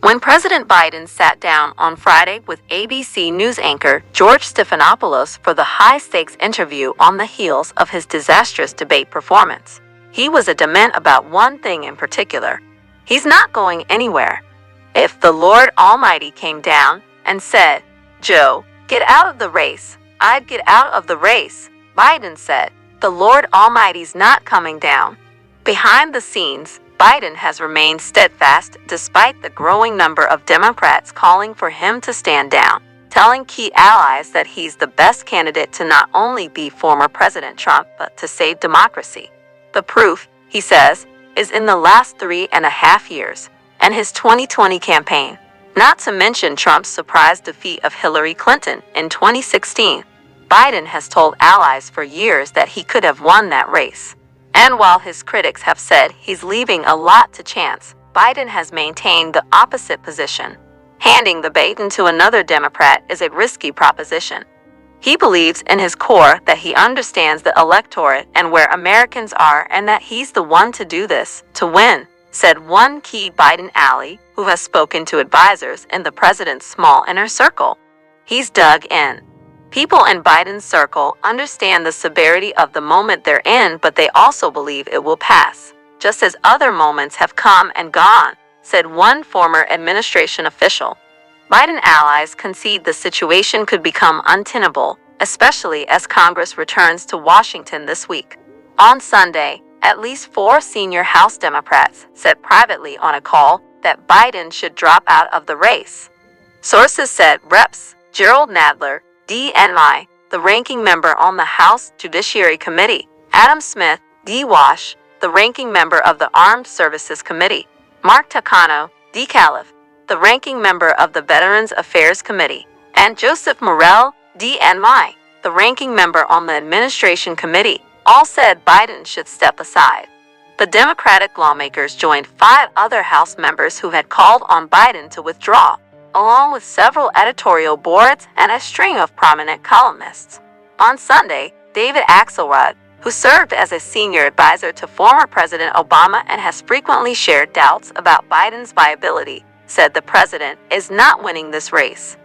When President Biden sat down on Friday with ABC News anchor George Stephanopoulos for the high-stakes interview on the heels of his disastrous debate performance, he was adamant about one thing in particular. He's not going anywhere. If the Lord Almighty came down and said, "Joe, get out of the race," I'd get out of the race, Biden said. The Lord Almighty's not coming down. Behind the scenes, Biden has remained steadfast despite the growing number of Democrats calling for him to stand down, telling key allies that he's the best candidate to not only be former President Trump but to save democracy. The proof, he says, is in the last 3.5 years and his 2020 campaign, not to mention Trump's surprise defeat of Hillary Clinton in 2016. Biden has told allies for years that he could have won that race. And while his critics have said he's leaving a lot to chance, Biden has maintained the opposite position. Handing the baton to another Democrat is a risky proposition. He believes in his core that he understands the electorate and where Americans are and that he's the one to do this, to win, said one key Biden ally who has spoken to advisors in the president's small inner circle. He's dug in. People in Biden's circle understand the severity of the moment they're in, but they also believe it will pass, just as other moments have come and gone, said one former administration official. Biden allies concede the situation could become untenable, especially as Congress returns to Washington this week. On Sunday, at least 4 senior House Democrats said privately on a call that Biden should drop out of the race. Sources said Reps. Gerald Nadler, DNI, the ranking member on the House Judiciary Committee, Adam Smith, D. Wash, the ranking member of the Armed Services Committee, Mark Takano, DCALIF, the ranking member of the Veterans Affairs Committee, and Joseph Morell, DNY, the ranking member on the Administration Committee, all said Biden should step aside. The Democratic lawmakers joined 5 other House members who had called on Biden to withdraw, along with several editorial boards and a string of prominent columnists. On Sunday, David Axelrod, who served as a senior advisor to former President Obama and has frequently shared doubts about Biden's viability, said the president is not winning this race.